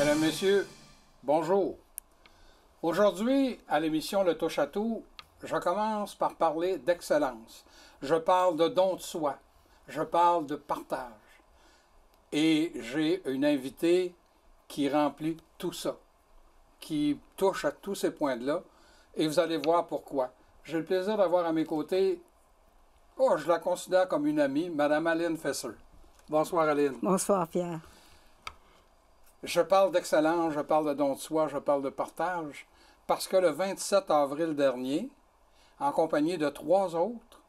Mesdames, Messieurs, bonjour. Aujourd'hui, à l'émission Le Touche à tout, je commence par parler d'excellence. Je parle de don de soi. Je parle de partage. Et j'ai une invitée qui remplit tout ça, qui touche à tous ces points-là. Et vous allez voir pourquoi. J'ai le plaisir d'avoir à mes côtés, je la considère comme une amie, Mme Aline Fesser. Bonsoir, Aline. Bonsoir, Pierre. Je parle d'excellence, je parle de don de soi, je parle de partage, parce que le 27 avril dernier, en compagnie de 3 autres,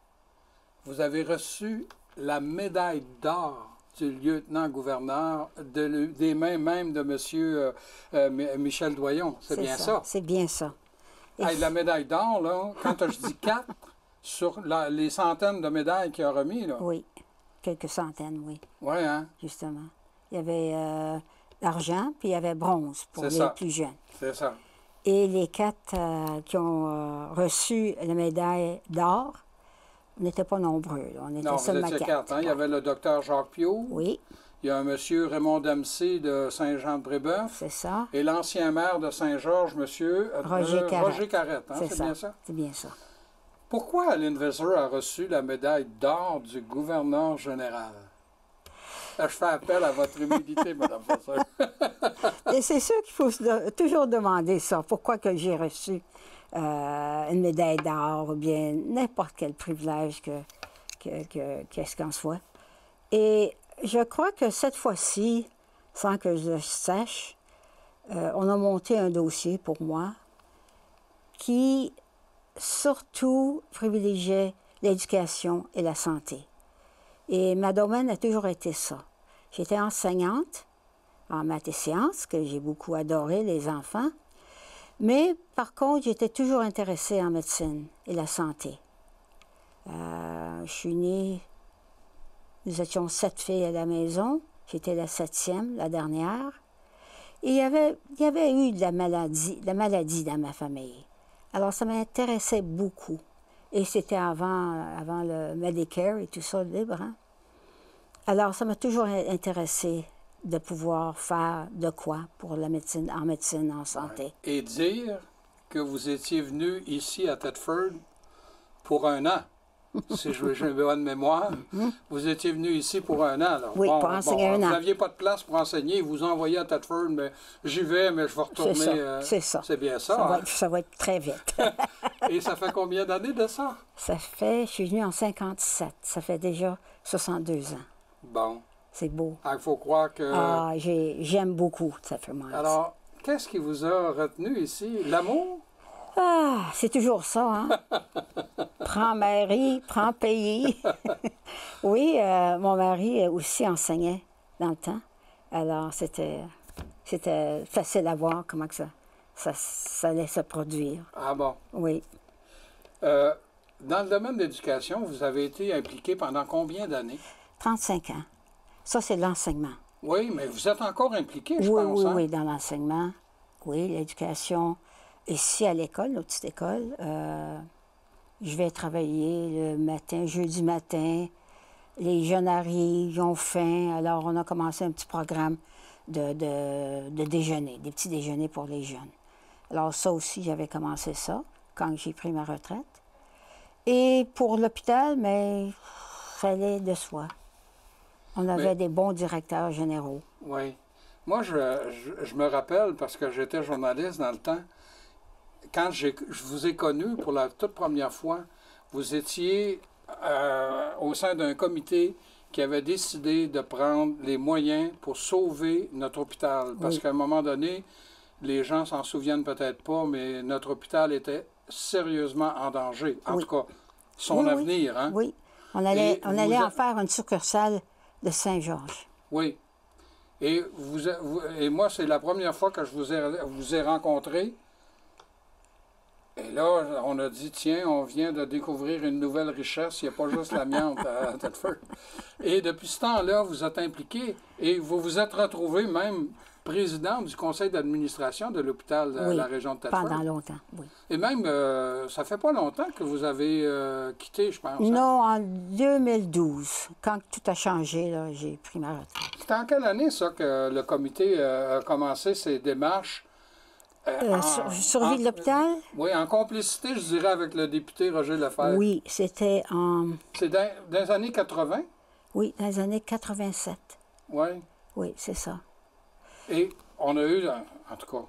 vous avez reçu la médaille d'or du lieutenant-gouverneur des mains même de M. Michel Doyon. C'est bien ça? C'est bien ça. Hey, la médaille d'or, là, quand je dis 4, sur les centaines de médailles qu'il a remis, là. Oui, quelques centaines, oui. Oui, hein? Justement. Il y avait l'argent, puis il y avait bronze pour les plus jeunes. C'est ça. Et les 4 qui ont reçu la médaille d'or, on n'était pas nombreux. Là. On était seulement 4. Hein? Il y avait le docteur Jacques Piot. Oui. Il y a un monsieur Raymond Dempsey de Saint-Jean-de-Brébeuf. C'est ça. Et l'ancien maire de Saint-Georges, monsieur Roger Carrette. Hein? C'est bien ça? C'est bien ça. Pourquoi Aline Fesser a reçu la médaille d'or du gouverneur général? Je fais appel à votre humilité, Mme Fesser. Et c'est sûr qu'il faut toujours demander ça. Pourquoi que j'ai reçu une médaille d'or ou bien n'importe quel privilège qu'est-ce qu'en soit. Et je crois que cette fois-ci, sans que je le sache, on a monté un dossier pour moi qui surtout privilégiait l'éducation et la santé. Et ma domaine a toujours été ça. J'étais enseignante en maths et sciences, que j'ai beaucoup adoré, les enfants. Mais par contre, j'étais toujours intéressée en médecine et la santé. Je suis née, nous étions 7 filles à la maison. J'étais la 7e, la dernière. Et il y avait eu de la maladie dans ma famille. Alors, ça m'intéressait beaucoup. Et c'était avant le Medicare et tout ça, libre. Hein? Alors, ça m'a toujours intéressé de pouvoir faire de quoi pour la médecine, en santé. Et dire que vous étiez venu ici à Thetford pour 1 an. Si j'ai bonne mémoire, vous étiez venu ici pour 1 an. Alors. Oui, pour enseigner 1 an. Vous n'aviez pas de place pour enseigner, vous envoyez à Thetford, mais j'y vais, mais je vais retourner. C'est ça. C'est bien ça. Ça va être très vite. Et ça fait combien d'années de ça? Je suis venue en 57. Ça fait déjà 62 ans. Bon. C'est beau. Il faut croire que... j'aime beaucoup Thetford. Alors, qu'est-ce qui vous a retenu ici? L'amour? C'est toujours ça, hein? Prends mari, prends pays. Oui, mon mari aussi enseignait dans le temps. Alors, c'était facile à voir comment que ça allait se produire. Ah bon? Oui. Dans le domaine de l'éducation, vous avez été impliqué pendant combien d'années? 35 ans. Ça, c'est l'enseignement. Oui, mais vous êtes encore impliqué, je pense. Oui, dans l'enseignement. Oui, l'éducation. Ici, à l'école, notre petite école, je vais travailler le matin, jeudi matin. Les jeunes arrivent, ils ont faim. Alors, on a commencé un petit programme de déjeuner, des petits déjeuners pour les jeunes. Alors, ça aussi, j'avais commencé ça quand j'ai pris ma retraite. Et pour l'hôpital, mais fallait de soi. On avait des bons directeurs généraux. Oui. Moi, je me rappelle, parce que j'étais journaliste dans le temps, quand je vous ai connu pour la toute première fois, vous étiez au sein d'un comité qui avait décidé de prendre les moyens pour sauver notre hôpital. Parce qu'à un moment donné, les gens s'en souviennent peut-être pas, mais notre hôpital était sérieusement en danger. En tout cas, son avenir. Hein? Oui, on allait en faire une succursale de Saint-Georges. Oui. Et moi, c'est la première fois que je vous ai rencontré. Et là, on a dit, tiens, on vient de découvrir une nouvelle richesse, il n'y a pas juste l'amiante à Thetford. Et depuis ce temps-là, vous êtes impliqué et vous vous êtes retrouvé même président du conseil d'administration de l'hôpital de Oui, la région de Thetford. pendant longtemps, oui. Et même, ça fait pas longtemps que vous avez quitté, je pense. Hein? Non, en 2012, quand tout a changé, là, j'ai pris ma retraite. C'était en quelle année, ça, que le comité a commencé ses démarches? Survie de l'hôpital? Oui, en complicité, je dirais, avec le député Roger Lefebvre. Oui, c'était en... C'est dans les années 80? Oui, dans les années 87. Oui. Oui, c'est ça. Et on a eu, en tout cas,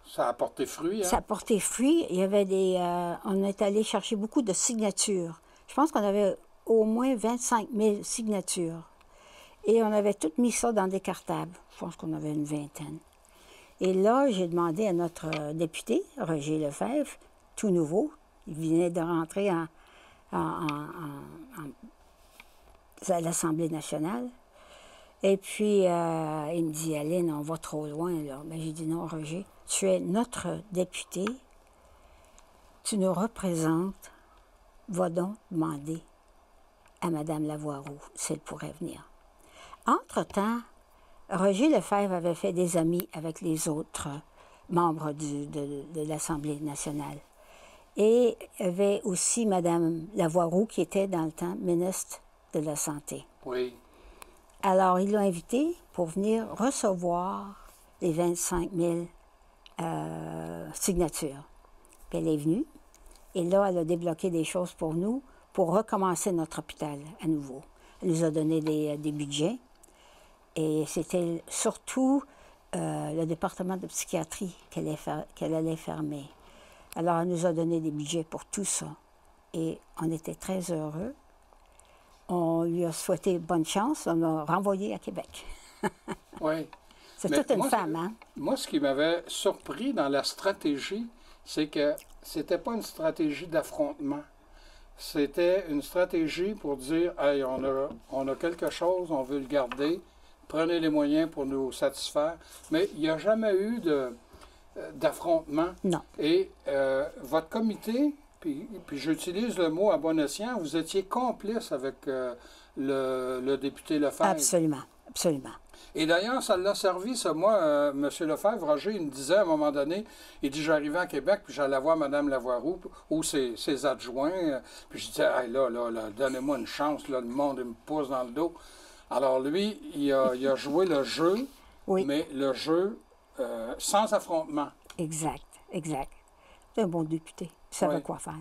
ça a porté fruit. Hein? Ça a porté fruit. Il y avait des... on est allé chercher beaucoup de signatures. Je pense qu'on avait au moins 25 000 signatures. Et on avait tout mis ça dans des cartables. Je pense qu'on avait une vingtaine. Et là, j'ai demandé à notre député, Roger Lefebvre, tout nouveau, il venait de rentrer à l'Assemblée nationale. Et puis, il me dit, Aline, on va trop loin, là. Mais j'ai dit, non, Roger, tu es notre député, tu nous représentes, va donc demander à Mme Lavoie-Roux si elle pourrait venir. Entre-temps, Roger Lefebvre avait fait des amis avec les autres membres de l'Assemblée nationale. Et il y avait aussi Mme Lavoie-Roux, qui était dans le temps ministre de la Santé. Oui. Alors, ils l'ont invitée pour venir recevoir les 25 000 signatures. Puis elle est venue. Et là, elle a débloqué des choses pour nous, pour recommencer notre hôpital à nouveau. Elle nous a donné des budgets. Et c'était surtout le département de psychiatrie qu'elle allait fermer. Alors, elle nous a donné des budgets pour tout ça. Et on était très heureux. On lui a souhaité bonne chance. On l'a renvoyé à Québec. Oui. C'est toute une femme, hein? Moi, ce qui m'avait surpris dans la stratégie, c'est que c'était pas une stratégie d'affrontement. C'était une stratégie pour dire, hey, on a quelque chose, on veut le garder. Prenez les moyens pour nous satisfaire. Mais il n'y a jamais eu d'affrontement. Non. Et votre comité, puis j'utilise le mot à bon escient, vous étiez complice avec le député Lefebvre. Absolument, absolument. Et d'ailleurs, ça l'a servi, ça. Moi, M. Lefebvre, Roger, il me disait à un moment donné, il dit, j'arrivais à Québec, puis j'allais voir Mme Lavoie-Roux ou ses adjoints, puis je disais, hey, là, donnez-moi une chance, là, le monde il me pousse dans le dos. Alors lui, il a joué le jeu, oui. Mais le jeu sans affrontement. Exact, exact. C'est un bon député. Il savait quoi faire.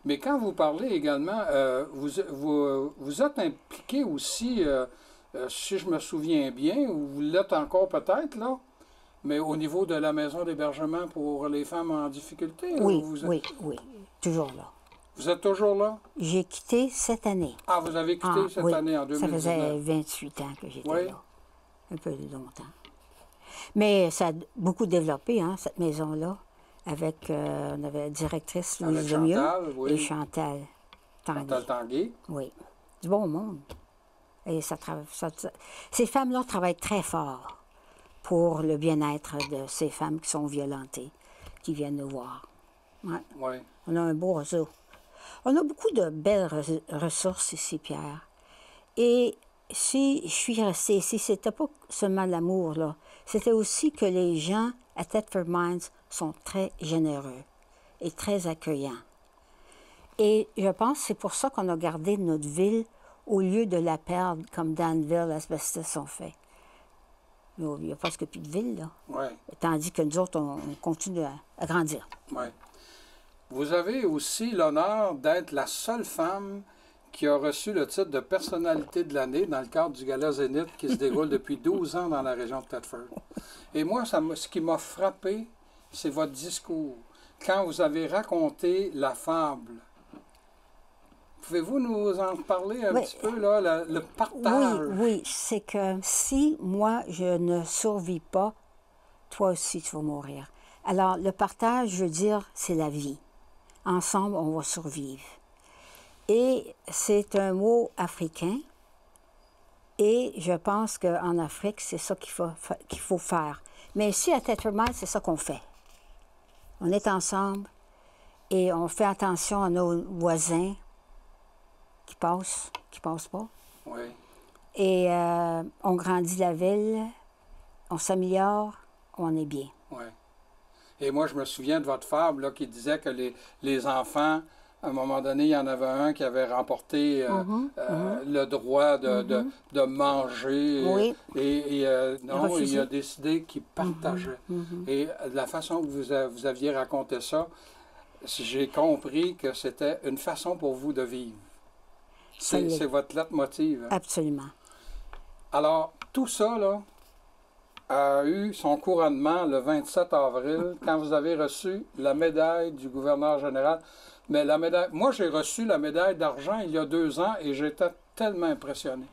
Mais quand vous parlez également, vous êtes impliqué aussi, si je me souviens bien, ou vous l'êtes encore peut-être, là, mais au niveau de la maison d'hébergement pour les femmes en difficulté? Oui, oui, toujours là. Vous êtes toujours là? J'ai quitté cette année. Ah, vous avez quitté cette année, en 2019? Ça faisait 28 ans que j'étais là. Un peu longtemps. Mais ça a beaucoup développé, hein, cette maison-là, avec, on avait la directrice Louise Lemieux et Chantal Tanguay. Chantal Tanguay. Oui. Du bon monde. Et ces femmes-là travaillent très fort pour le bien-être de ces femmes qui sont violentées, qui viennent nous voir. Ouais. Oui. On a un beau réseau. On a beaucoup de belles ressources ici, Pierre. Et si je suis restée ici, c'était pas seulement l'amour, là. C'était aussi que les gens à Thetford Mines sont très généreux et très accueillants. Et je pense que c'est pour ça qu'on a gardé notre ville au lieu de la perdre comme Danville, Asbestos ont fait. Il n'y a presque plus de ville, là. Oui. Tandis que nous autres, on continue à grandir. Oui. Vous avez aussi l'honneur d'être la seule femme qui a reçu le titre de personnalité de l'année dans le cadre du Gala Zénith qui se déroule depuis 12 ans dans la région de Thetford. Et moi, ce qui m'a frappé, c'est votre discours. Quand vous avez raconté la fable, pouvez-vous nous en parler un petit peu, là, le partage? Oui, c'est que si moi, je ne survis pas, toi aussi, tu vas mourir. Alors, le partage, je veux dire, c'est la vie. Ensemble, on va survivre. Et c'est un mot africain. Et je pense qu'en Afrique, c'est ça qu'il faut faire. Mais ici, à Thetford Mines, c'est ça qu'on fait. On est ensemble Et on fait attention à nos voisins qui passent pas. Oui. Et on grandit la ville, on s'améliore, on est bien. Oui. Et moi, je me souviens de votre fable là, qui disait que les enfants, à un moment donné, il y en avait un qui avait remporté le droit de manger. Oui. Non, il a décidé qu'il partageait. Et de la façon que vous aviez raconté ça, j'ai compris que c'était une façon pour vous de vivre. C'est votre leitmotiv. Hein? Absolument. Alors, tout ça, là, a eu son couronnement le 27 avril, quand vous avez reçu la médaille du gouverneur général. Mais la médaille, moi, j'ai reçu la médaille d'argent il y a 2 ans et j'étais tellement impressionné.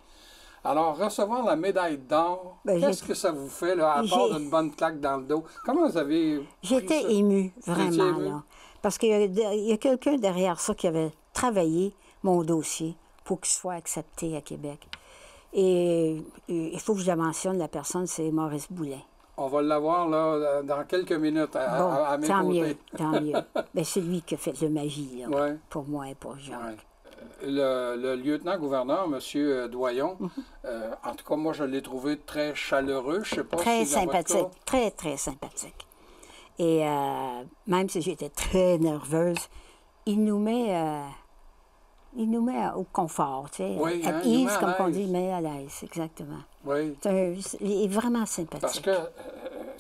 Alors, recevoir la médaille d'or, qu'est-ce que ça vous fait, là, à part d'une bonne claque dans le dos? Comment vous avez... J'étais émue, vraiment, là. Parce qu'il y a quelqu'un derrière ça qui avait travaillé mon dossier pour qu'il soit accepté à Québec. Et il faut que je la mentionne, la personne, c'est Maurice Boulet. On va l'avoir là dans quelques minutes à mes côtés. Tant mieux. Bien, c'est lui qui a fait le magie, là, ouais. pour moi et pour Jacques. Ouais. Le lieutenant-gouverneur, M. Doyon, en tout cas, moi, je l'ai trouvé très chaleureux. Je sais pas très si dans sympathique, votre cas... très, très sympathique. Et même si j'étais très nerveuse, il nous met au confort, tu sais. Oui, at ease, comme on dit, mais à l'aise, exactement. Oui. Il est vraiment sympathique. Parce que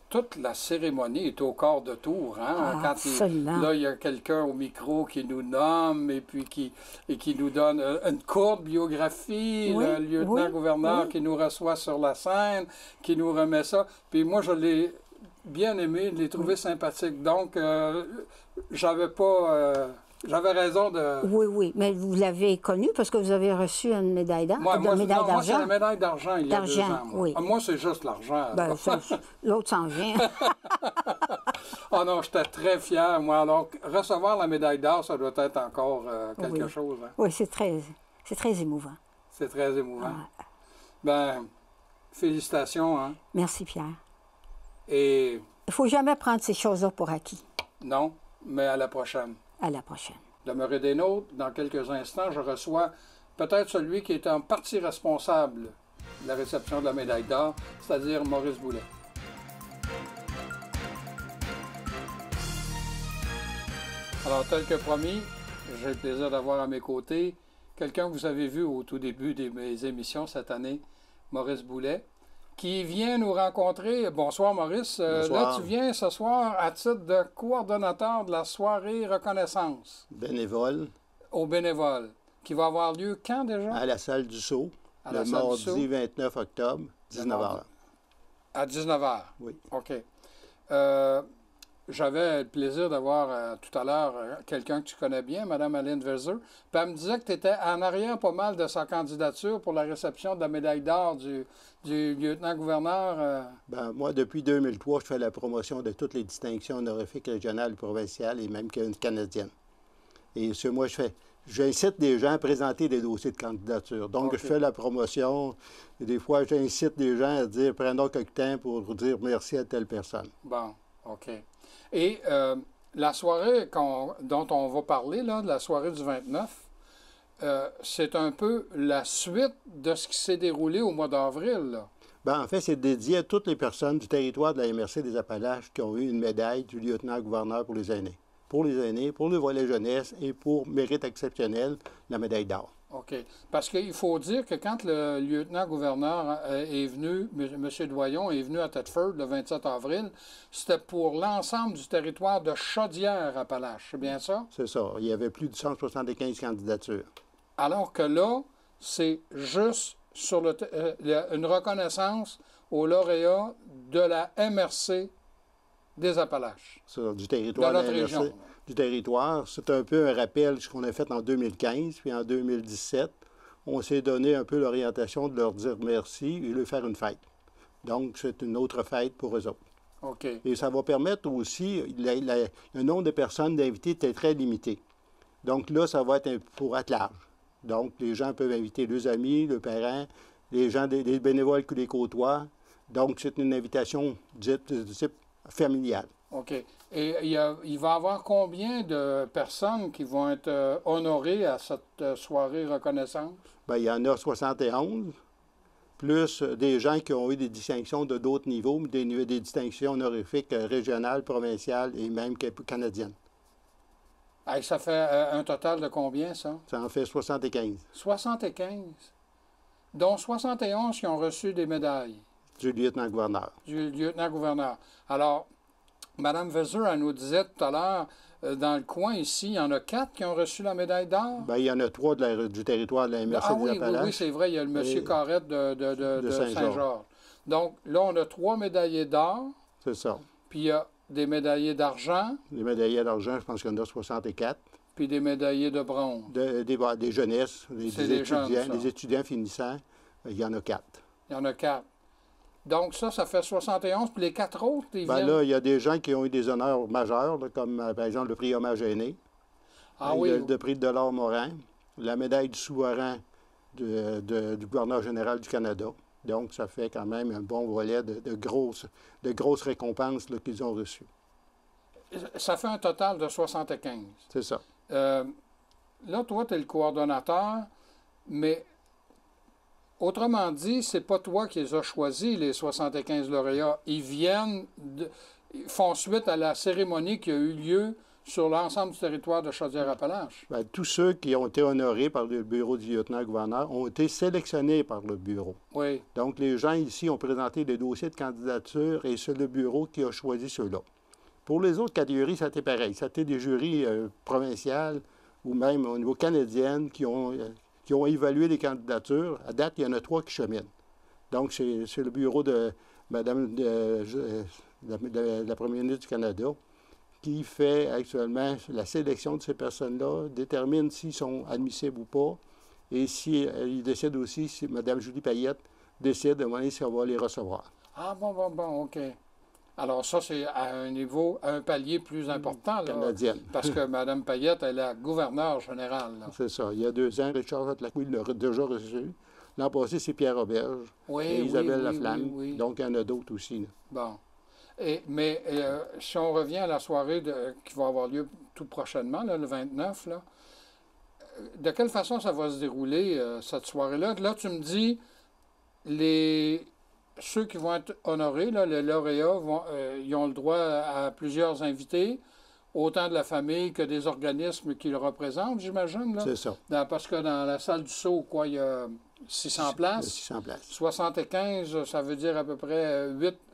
toute la cérémonie est au quart de tour. Hein? Quand absolument. Là, il y a quelqu'un au micro qui nous nomme et puis qui nous donne une courte biographie, oui, le lieutenant-gouverneur oui. qui nous reçoit sur la scène, qui nous remet ça. Puis moi, je l'ai bien aimé, je l'ai trouvé sympathique. Donc, j'avais raison de... Oui, mais vous l'avez connu parce que vous avez reçu une médaille d'argent. Moi, c'est la médaille d'argent il y a 2 ans. Oui. Moi, c'est juste l'argent. Ben, l'autre s'en vient. Oh non, j'étais très fier, moi. Alors, recevoir la médaille d'or, ça doit être encore quelque chose. Hein? Oui, c'est très émouvant. C'est très émouvant. Ben, félicitations. Hein? Merci, Pierre. Et... Il ne faut jamais prendre ces choses-là pour acquis. Non, mais à la prochaine. À la prochaine. Demeurez des nôtres. Dans quelques instants, je reçois peut-être celui qui est en partie responsable de la réception de la médaille d'or, c'est-à-dire Maurice Boulet. Alors, tel que promis, j'ai le plaisir d'avoir à mes côtés quelqu'un que vous avez vu au tout début de mes émissions cette année, Maurice Boulet, qui vient nous rencontrer. Bonsoir, Maurice. Bonsoir. Là, tu viens ce soir à titre de coordonnateur de la soirée reconnaissance. Bénévole. Au bénévole, qui va avoir lieu quand déjà? À la salle du Sceau, le mardi 29 octobre, 19h. À 19h? Oui. OK. J'avais le plaisir d'avoir tout à l'heure quelqu'un que tu connais bien, Mme Aline Verzer. Puis elle me disait que tu étais en arrière pas mal de sa candidature pour la réception de la médaille d'or du lieutenant-gouverneur. Ben, moi, depuis 2003, je fais la promotion de toutes les distinctions honorifiques régionales, provinciales et même canadiennes. Et moi, j'incite des gens à présenter des dossiers de candidature. Donc, je fais la promotion. Et des fois, j'incite des gens à dire, prenons quelques temps pour dire merci à telle personne. Bon, OK. Et la soirée dont on va parler, là, de la soirée du 29, c'est un peu la suite de ce qui s'est déroulé au mois d'avril. Ben, en fait, c'est dédié à toutes les personnes du territoire de la MRC des Appalaches qui ont eu une médaille du lieutenant-gouverneur pour les aînés. Pour les aînés, pour le volet jeunesse et pour mérite exceptionnel, la médaille d'or. OK. Parce qu'il faut dire que quand le lieutenant-gouverneur est venu, M. Doyon est venu à Thetford le 27 avril, c'était pour l'ensemble du territoire de Chaudière-Appalaches. C'est bien ça? C'est ça. Il y avait plus de 175 candidatures. Alors que là, c'est juste sur une reconnaissance aux lauréats de la MRC des Appalaches. Du territoire de notre région. Du territoire. C'est un peu un rappel de ce qu'on a fait en 2015, puis en 2017, on s'est donné un peu l'orientation de leur dire merci et leur faire une fête. Donc, c'est une autre fête pour eux autres. OK. Et ça va permettre aussi, le nombre de personnes d'invités était très limité. Donc là, ça va être pour être large. Donc, les gens peuvent inviter leurs amis, leurs parents, les gens, les bénévoles qui les côtoient. Donc, c'est une invitation de type familiale. OK. Et il va y avoir combien de personnes qui vont être honorées à cette soirée reconnaissance? Bien, il y en a 71, plus des gens qui ont eu des distinctions de d'autres niveaux, des distinctions honorifiques régionales, provinciales et même canadiennes. Hey, ça fait un total de combien, ça? Ça en fait 75. 75, dont 71 qui ont reçu des médailles. Du lieutenant-gouverneur. Du lieutenant-gouverneur. Alors, Mme Vézeur, elle nous disait tout à l'heure, dans le coin ici, il y en a 4 qui ont reçu la médaille d'or. Bien, il y en a 3 du territoire de la MRC des Appalaches. Oui, c'est vrai, il y a le monsieur Carrette de Saint-Georges. Donc, là, on a 3 médaillés d'or. C'est ça. Puis il y a des médaillés d'argent. Les médaillés d'argent, je pense qu'il y en a 64. Puis des médaillés de bronze. Des jeunesses, des étudiants finissants, il y en a 4. Il y en a 4. Donc ça fait 71. Puis les 4 autres, ils viennent... Là, il y a des gens qui ont eu des honneurs majeurs, là, comme par exemple le prix Hommage aîné. Oui. Le prix de Delors-Morin, la médaille du souverain du gouverneur général du Canada. Donc, ça fait quand même un bon volet de grosses récompenses qu'ils ont reçues. Ça fait un total de 75. C'est ça. Là, toi, tu es le coordonnateur, mais autrement dit, c'est pas toi qui les as choisis, les 75 lauréats. Ils font suite à la cérémonie qui a eu lieu sur l'ensemble du territoire de Chaudière-Appalaches. Bien, tous ceux qui ont été honorés par le bureau du lieutenant-gouverneur ont été sélectionnés par le bureau. Oui. Donc, les gens ici ont présenté des dossiers de candidature et c'est le bureau qui a choisi ceux-là. Pour les autres catégories, ça a été pareil. Ça a été des jurys provinciales ou même au niveau canadien qui ont évalué les candidatures. À date, il y en a 3 qui cheminent. Donc, c'est le bureau de Mme la Première ministre du Canada qui fait actuellement la sélection de ces personnes-là, détermine s'ils sont admissibles ou pas, et il décide aussi si Mme Julie Payette décide de demander si on va les recevoir. Ah, bon, OK. Alors ça, c'est à un palier plus important, là, canadienne. Parce que Mme Payette, elle est la gouverneure générale. C'est ça. Il y a 2 ans, Richard Lacouille l'a déjà reçu. L'an passé, c'est Pierre Auberge et Isabelle Laflamme. Oui. Donc, il y en a d'autres aussi. Là. Bon. Mais si on revient à la soirée qui va avoir lieu tout prochainement, là, le 29, là, de quelle façon ça va se dérouler, cette soirée-là? Là, tu me dis, ceux qui vont être honorés, là, les lauréats, ils ont le droit à plusieurs invités, autant de la famille que des organismes qui le représentent, j'imagine. C'est ça. Parce que dans la salle du Sceau, il y a 600 places. 600 places. 75, ça veut dire à peu près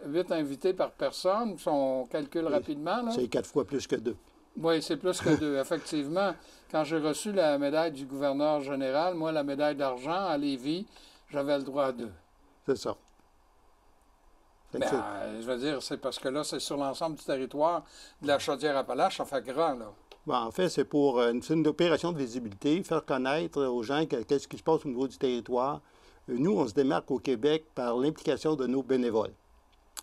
8 invités par personne, si on calcule rapidement. C'est 4 fois plus que 2. Oui, c'est plus que 2, effectivement. Quand j'ai reçu la médaille du gouverneur général, moi, la médaille d'argent à Lévis, j'avais le droit à 2. C'est ça. Je veux dire, c'est parce que là, c'est sur l'ensemble du territoire de la Chaudière-Appalaches, ça fait grand, là. Bon, en fait, c'est pour une opération de visibilité, faire connaître aux gens qu'est-ce qui se passe au niveau du territoire. Nous, on se démarque au Québec par l'implication de nos bénévoles.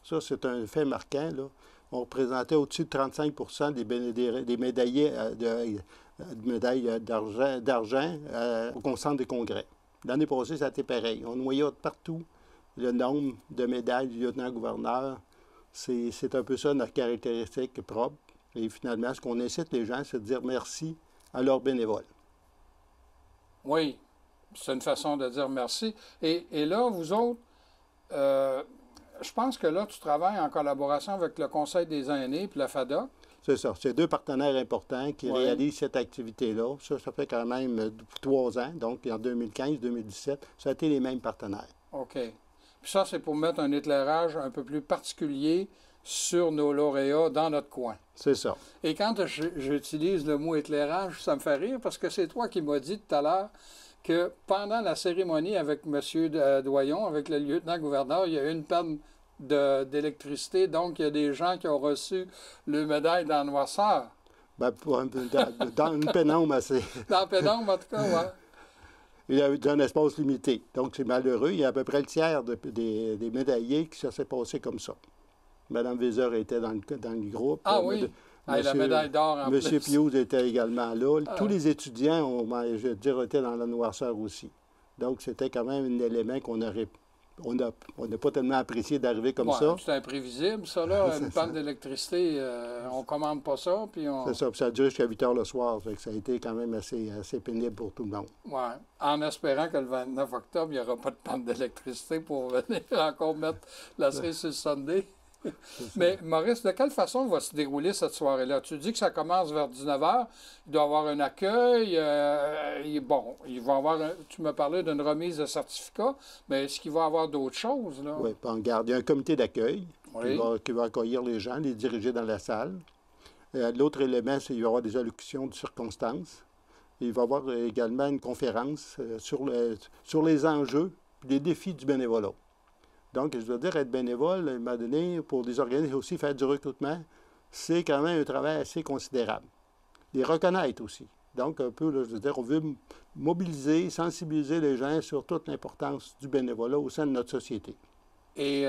Ça, c'est un fait marquant, là. On représentait au-dessus de 35 des médaillés médailles d'argent au centre des congrès. L'année passée, ça a été pareil. On noyait partout le nombre de médailles du lieutenant-gouverneur. C'est un peu ça notre caractéristique propre. Et finalement, ce qu'on incite les gens, c'est de dire merci à leurs bénévoles. Oui, c'est une façon de dire merci. Et là, vous autres, je pense que là, tu travailles en collaboration avec le Conseil des aînés et la FADA. C'est ça. C'est 2 partenaires importants qui réalisent cette activité-là. Ça fait quand même 3 ans. Donc, en 2015-2017, ça a été les mêmes partenaires. OK. Puis ça, c'est pour mettre un éclairage un peu plus particulier sur nos lauréats dans notre coin. C'est ça. Et quand j'utilise le mot éclairage, ça me fait rire parce que c'est toi qui m'as dit tout à l'heure que pendant la cérémonie avec M. Doyon, avec le lieutenant-gouverneur, il y a eu une panne d'électricité. Donc, il y a des gens qui ont reçu le médaille dans la noirceur. Bien, dans une pénombre assez... Dans la pénombre, en tout cas, oui. Il y a eu un espace limité. Donc, c'est malheureux. Il y a à peu près le tiers des médaillés qui ça s'est passé comme ça. Mme Vézeur était dans le groupe. Ah oui, la médaille d'or en plus. M. Piouz était également là. Tous les étudiants, je dirais, étaient dans la noirceur aussi. Donc, c'était quand même un élément qu'on aurait on n'a pas tellement apprécié d'arriver comme Ouais, ça. c'est imprévisible, ça, là. Une panne d'électricité, on commande pas ça, puis on... C'est ça, puis ça a duré jusqu'à 8 heures le soir. Fait que ça a été quand même assez pénible pour tout le monde. Ouais. En espérant que le 29 octobre, il n'y aura pas de panne d'électricité pour venir encore mettre la cerise sur le Sunday. Mais Maurice, de quelle façon va se dérouler cette soirée-là? Tu dis que ça commence vers 19h, il doit y avoir un accueil, bon, il va y avoir, tu m'as parlé d'une remise de certificat, mais est-ce qu'il va y avoir d'autres choses, là? Oui, puis on garde. Il y a un comité d'accueil Oui. qui va accueillir les gens, les diriger dans la salle. L'autre élément, c'est qu'il va y avoir des allocutions de circonstances. Il va y avoir également une conférence sur les enjeux et les défis du bénévolat. Donc, je veux dire, être bénévole, à un moment donné, pour des organismes aussi, faire du recrutement, c'est quand même un travail assez considérable. Les reconnaître aussi. Donc, un peu, là, je veux dire, on veut mobiliser, sensibiliser les gens sur toute l'importance du bénévolat au sein de notre société. Et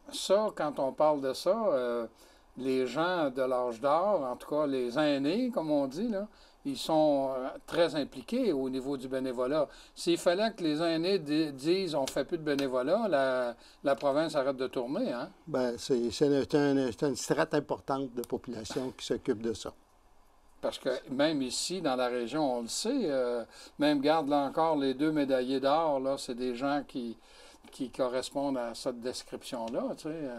ça, quand on parle de ça, les gens de l'âge d'or, en tout cas les aînés, comme on dit, là, ils sont très impliqués au niveau du bénévolat. S'il fallait que les aînés disent « on ne fait plus de bénévolat », la province arrête de tourner, hein? Bien, c'est une strate importante de population qui s'occupe de ça. Parce que même ici, dans la région, on le sait, même garde là encore les 2 médaillés d'or, là, c'est des gens qui correspondent à cette description-là, tu sais.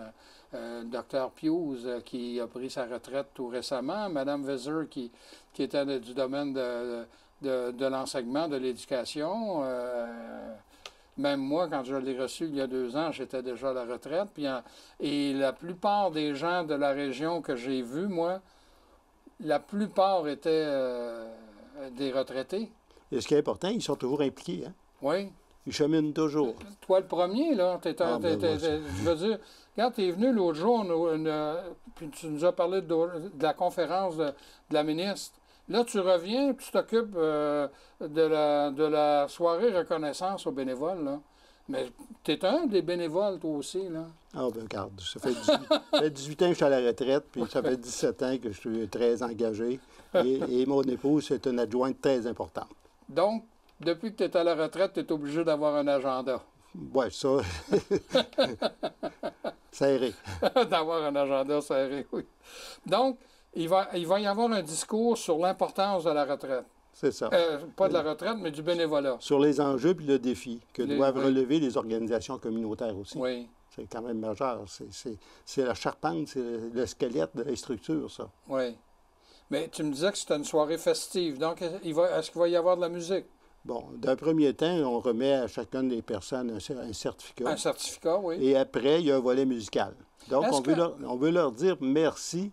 Dr. Pius, qui a pris sa retraite tout récemment, Mme Weiser, qui était du domaine de l'enseignement, de l'éducation. Même moi, quand je l'ai reçu il y a 2 ans, j'étais déjà à la retraite. Et la plupart des gens de la région que j'ai vus, moi, la plupart étaient des retraités. Et ce qui est important, ils sont toujours impliqués, hein? Oui. Ils cheminent toujours. Toi, le premier, là, je veux dire, quand tu es venu l'autre jour, puis tu nous as parlé de la conférence de la ministre, là, tu reviens, tu t'occupes de la soirée reconnaissance aux bénévoles, là. Mais tu es un des bénévoles, toi aussi, là. Ah, ben regarde, ça fait 18 ans que je suis à la retraite, puis ça fait 17 ans que je suis très engagé. Et mon épouse, c'est une adjointe très importante. Donc, depuis que tu es à la retraite, tu es obligé d'avoir un agenda. Oui, ça. Serré. D'avoir un agenda serré, oui. Donc, il va y avoir un discours sur l'importance de la retraite. C'est ça. Pas de la retraite, mais du bénévolat. Sur les enjeux et le défi que doivent relever les organisations communautaires aussi. Oui. C'est quand même majeur. C'est la charpente, c'est le squelette de la structure, ça. Oui. Mais tu me disais que c'était une soirée festive. Donc, est-ce qu'il va y avoir de la musique? Bon, d'un premier temps, on remet à chacune des personnes un certificat. Un certificat, oui. Et après, il y a un volet musical. Donc, on veut leur dire merci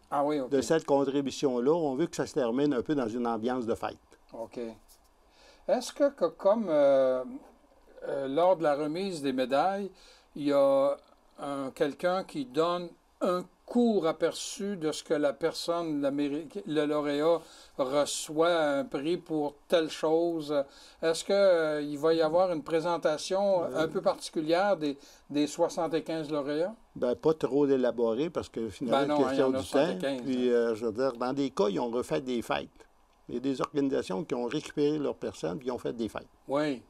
de cette contribution-là. On veut que ça se termine un peu dans une ambiance de fête. OK. Est-ce que comme lors de la remise des médailles, il y a quelqu'un qui donne un court aperçu de ce que la personne, le lauréat, reçoit un prix pour telle chose? Est-ce qu'il va y avoir une présentation un peu particulière des 75 lauréats? Bien, pas trop élaborée parce que finalement, c'est question du temps. Puis, je veux dire, dans des cas, ils ont refait des fêtes. Il y a des organisations qui ont récupéré leurs personnes et qui ont fait des fêtes. Oui.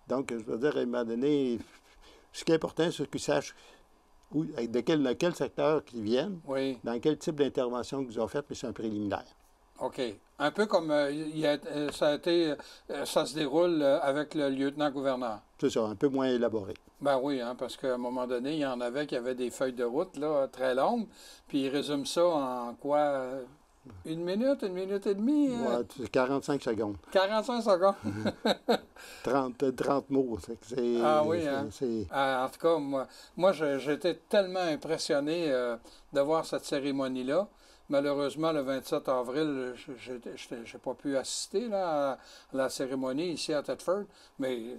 Donc, je veux dire, à un moment donné, ce qui est important, c'est qu'ils sachent de quel secteur ils viennent, dans quel type d'intervention qu'ils ont fait, mais c'est un préliminaire. OK. Un peu comme ça se déroule avec le lieutenant-gouverneur. C'est ça, un peu moins élaboré. Ben oui, hein, parce qu'à un moment donné, il y en avait qui avaient des feuilles de route là, très longues, puis ils résument ça en quoi? 1 minute, 1 minute et demie? Ouais, 45 secondes. 45 secondes? 30 mots. Oui, hein? En tout cas, moi j'étais tellement impressionné de voir cette cérémonie-là. Malheureusement, le 27 avril, je n'ai pas pu assister là, à la cérémonie ici à Thetford, mais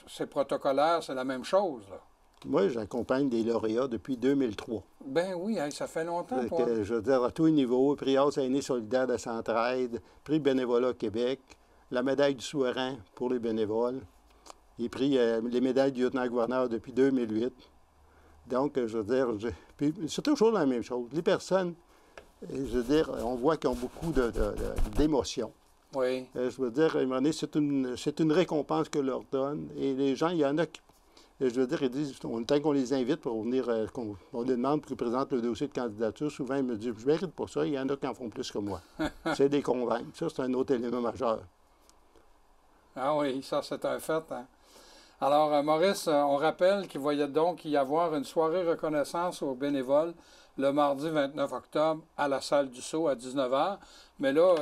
c'est protocolaire, c'est la même chose, là. Moi, j'accompagne des lauréats depuis 2003. Ben oui, ça fait longtemps, toi. Je veux dire, à tous les niveaux, prix As aîné solidaire de Centraide, prix Bénévolat Québec, la médaille du souverain pour les bénévoles, et pris les médailles du lieutenant-gouverneur depuis 2008. Donc, je veux dire, puis c'est toujours la même chose. Les personnes, je veux dire, on voit qu'ils ont beaucoup d'émotions. Oui. Je veux dire, à un moment donné, c'est une récompense que leur donne. Et les gens, il y en a qui... je veux dire, ils disent, tant qu'on les invite pour venir, on les demande pour qu'ils présentent le dossier de candidature, souvent ils me disent, je ne mérite pas ça, il y en a qui en font plus que moi. C'est des convaincre. Ça, c'est un autre élément majeur. Ah oui, ça, c'est un fait. Hein? Alors, Maurice, on rappelle qu'il va donc y avoir une soirée reconnaissance aux bénévoles le mardi 29 octobre à la salle du Sceau à 19h. Mais là,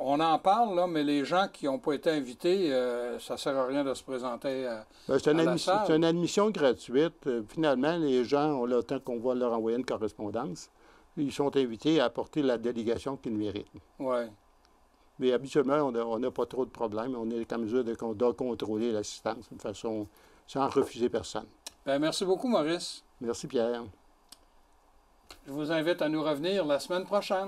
on en parle, là, mais les gens qui n'ont pas été invités, ça ne sert à rien de se présenter à la salle. C'est une admission gratuite. Finalement, les gens ont le temps qu'on va leur envoyer une correspondance. Ils sont invités à apporter la délégation qu'ils méritent. Oui. Mais habituellement, on n'a pas trop de problèmes. On est en mesure de contrôler l'assistance de façon sans refuser personne. Bien, merci beaucoup, Maurice. Merci, Pierre. Je vous invite à nous revenir la semaine prochaine.